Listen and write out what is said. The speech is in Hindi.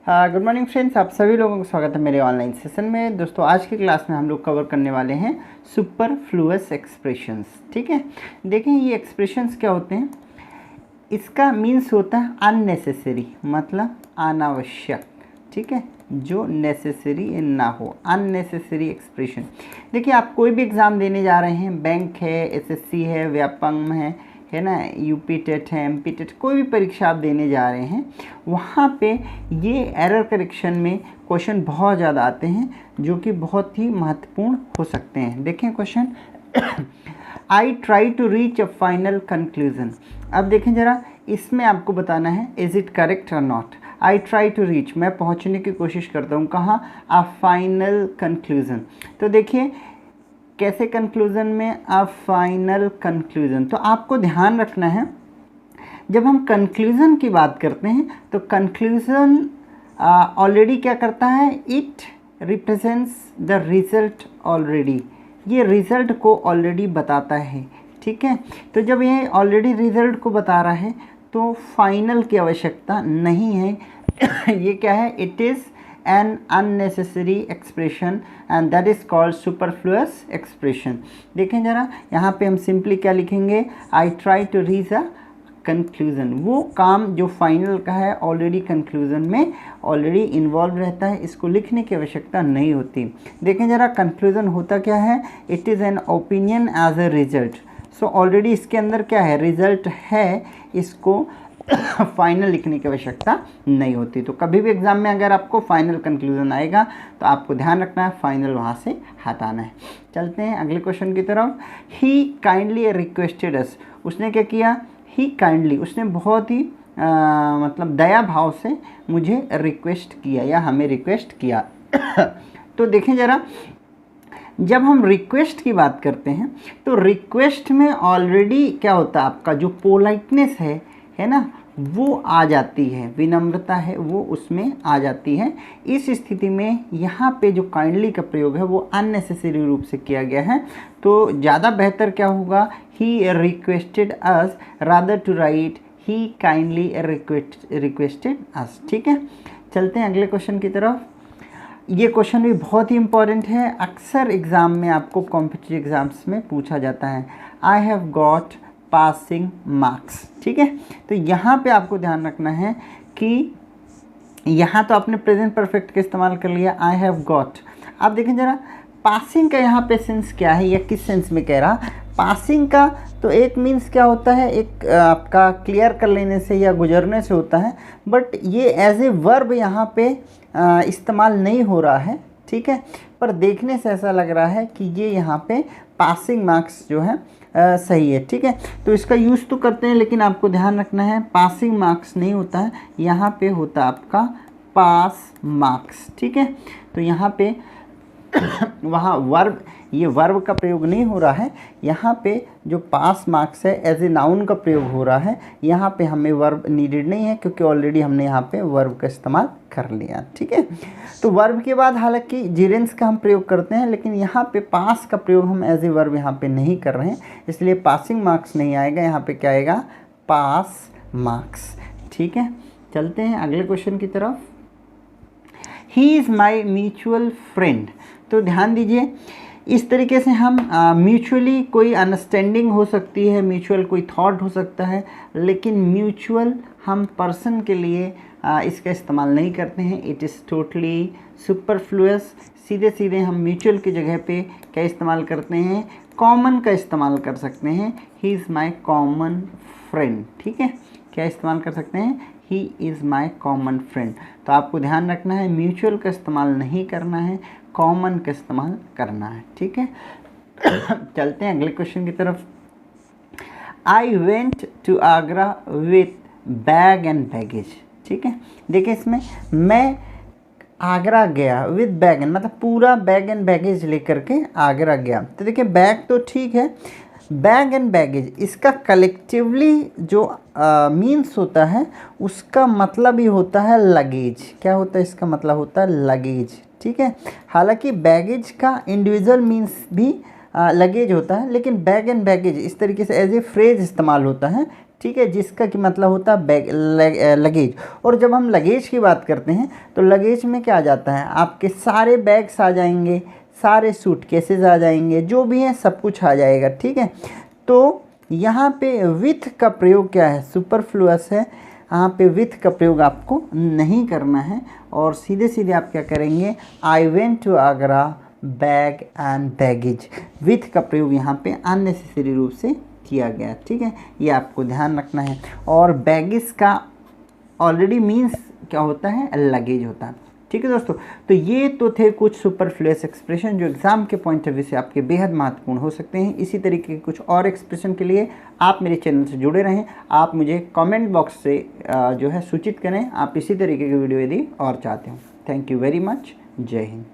गुड मॉर्निंग फ्रेंड्स, आप सभी लोगों का स्वागत है मेरे ऑनलाइन सेशन में। दोस्तों आज की क्लास में हम लोग कवर करने वाले हैं सुपरफ्लुअस एक्सप्रेशंस। ठीक है, देखें ये एक्सप्रेशंस क्या होते हैं। इसका मीन्स होता है अननेसेसरी, मतलब अनावश्यक। ठीक है, जो नेसेसरी ना हो, अननेसेसरी एक्सप्रेशन। देखिए आप कोई भी एग्ज़ाम देने जा रहे हैं, बैंक है, एसएससी है, व्यापम है ना, यूपी टेट है, एमपी टेट, कोई भी परीक्षा आप देने जा रहे हैं, वहाँ पे ये एरर करेक्शन में क्वेश्चन बहुत ज़्यादा आते हैं जो कि बहुत ही महत्वपूर्ण हो सकते हैं। देखें question, I try to reach a final conclusion. अब देखें ज़रा, इसमें आपको बताना है इज़ इट करेक्ट और not. I try to reach, मैं पहुँचने की कोशिश करता हूँ कहाँ, अ फाइनल कंक्लूजन। तो देखिए कैसे कंक्लूज़न में, अ फाइनल कंक्लूज़न। तो आपको ध्यान रखना है जब हम कंक्लूज़न की बात करते हैं तो कंक्लूज़न ऑलरेडी क्या करता है, it represents the result already. ये रिज़ल्ट को ऑलरेडी बताता है। ठीक है, तो जब ये ऑलरेडी रिज़ल्ट को बता रहा है तो फाइनल की आवश्यकता नहीं है। ये क्या है, it is an unnecessary expression and that is called superfluous expression। देखें ज़रा, यहाँ पे हम सिंपली क्या लिखेंगे, I try to reach a conclusion। वो काम जो फाइनल का है ऑलरेडी कंक्लूजन में ऑलरेडी इन्वॉल्व रहता है, इसको लिखने की आवश्यकता नहीं होती। देखें ज़रा, कंक्लूजन होता क्या है, it is an opinion as a result. So already इसके अंदर क्या है, रिजल्ट है, इसको फाइनल लिखने की आवश्यकता नहीं होती। तो कभी भी एग्जाम में अगर आपको फाइनल कंक्लूजन आएगा तो आपको ध्यान रखना है फाइनल वहाँ से हटाना है। चलते हैं अगले क्वेश्चन की तरफ। ही काइंडली रिक्वेस्टेड अस, उसने क्या किया, ही काइंडली, उसने बहुत ही मतलब दया भाव से मुझे रिक्वेस्ट किया या हमें रिक्वेस्ट किया। तो देखें ज़रा, जब हम रिक्वेस्ट की बात करते हैं तो रिक्वेस्ट में ऑलरेडी क्या होता है, आपका जो पोलाइटनेस है ना, वो आ जाती है, विनम्रता है वो उसमें आ जाती है। इस स्थिति में यहाँ पे जो काइंडली का प्रयोग है वो अननेसेसरी रूप से किया गया है। तो ज़्यादा बेहतर क्या होगा, he requested us rather to write he kindly requested us. ठीक है, चलते हैं अगले क्वेश्चन की तरफ। ये क्वेश्चन भी बहुत ही इंपॉर्टेंट है, अक्सर एग्ज़ाम में आपको कॉम्पिटिटिव एग्ज़ाम्स में पूछा जाता है। I have got passing marks. ठीक है, तो यहाँ पे आपको ध्यान रखना है कि यहाँ तो आपने प्रेजेंट परफेक्ट का इस्तेमाल कर लिया, आई हैव गॉट। आप देखें ज़रा, पासिंग का यहाँ पे सेंस क्या है या किस सेंस में कह रहा। पासिंग का तो एक मीन्स क्या होता है, एक आपका क्लियर कर लेने से या गुजरने से होता है, बट ये एज ए वर्ब यहाँ पे इस्तेमाल नहीं हो रहा है। ठीक है, पर देखने से ऐसा लग रहा है कि ये यहाँ पे पासिंग मार्क्स जो है सही है। ठीक है, तो इसका यूज़ तो करते हैं लेकिन आपको ध्यान रखना है पासिंग मार्क्स नहीं होता है, यहाँ पे होता है आपका पास मार्क्स। ठीक है, तो यहाँ पे वहाँ वर्ब, ये वर्ब का प्रयोग नहीं हो रहा है, यहाँ पे जो पास मार्क्स है एज ए नाउन का प्रयोग हो रहा है। यहाँ पे हमें वर्ब नीडेड नहीं है क्योंकि ऑलरेडी हमने यहाँ पे वर्ब का इस्तेमाल कर लिया। ठीक है, तो वर्ब के बाद हालांकि जिरेंस का हम प्रयोग करते हैं लेकिन यहाँ पे पास का प्रयोग हम एज ए वर्ब यहाँ पे नहीं कर रहे हैं, इसलिए पासिंग मार्क्स नहीं आएगा, यहाँ पे क्या आएगा, पास मार्क्स। ठीक है, चलते हैं अगले क्वेश्चन की तरफ। He is my mutual friend. तो ध्यान दीजिए, इस तरीके से हम म्यूचुअली कोई अंडरस्टैंडिंग हो सकती है, म्यूचुअल कोई थॉट हो सकता है, लेकिन म्यूचुअल हम पर्सन के लिए इसका इस्तेमाल नहीं करते हैं। It is totally superfluous. सीधे सीधे हम म्यूचुअल की जगह पे क्या इस्तेमाल करते हैं, कॉमन का इस्तेमाल कर सकते हैं। He is my common friend. ठीक है, क्या इस्तेमाल कर सकते हैं, he is my common friend. तो आपको ध्यान रखना है म्यूचुअल का इस्तेमाल नहीं करना है, कॉमन का इस्तेमाल करना है। ठीक है, चलते हैं अगले क्वेश्चन की तरफ। I went to Agra with bag and baggage. ठीक है, देखिए इसमें मैं आगरा गया विद बैग एंड, मतलब पूरा बैग एंड बैगेज लेकर के आगरा गया। तो देखिए बैग तो ठीक है, बैग एंड बैगेज इसका कलेक्टिवली जो मीन्स होता है उसका मतलब ही होता है लगेज। क्या होता है, इसका मतलब होता है लगेज। ठीक है, हालांकि बैगेज का इंडिविजुअल मीन्स भी लगेज होता है, लेकिन बैग एंड बैगेज इस तरीके से एज ए फ्रेज इस्तेमाल होता है, ठीक है, जिसका कि मतलब होता है बैग लगेज। और जब हम लगेज की बात करते हैं तो लगेज में क्या आ जाता है, आपके सारे बैग्स आ जाएंगे, सारे सूटकेसेस आ जाएंगे, जो भी है सब कुछ आ जाएगा, ठीक है। तो यहाँ पे विथ का प्रयोग क्या है, सुपरफ्लुअस है, यहाँ पे विथ का प्रयोग आपको नहीं करना है और सीधे सीधे आप क्या करेंगे, I went to Agra bag and baggage, with का प्रयोग यहाँ पे अननेसेसरी रूप से किया गया, ठीक है, ये आपको ध्यान रखना है। और बैगेज का ऑलरेडी मीन्स क्या होता है, लगेज होता है, ठीक है दोस्तों। तो ये तो थे कुछ सुपरफ्लुअस एक्सप्रेशन जो एग्जाम के पॉइंट ऑफ व्यू से आपके बेहद महत्वपूर्ण हो सकते हैं। इसी तरीके के कुछ और एक्सप्रेशन के लिए आप मेरे चैनल से जुड़े रहें, आप मुझे कमेंट बॉक्स से जो है सूचित करें आप इसी तरीके की वीडियो यदि और चाहते हो। थैंक यू वेरी मच, जय हिंद।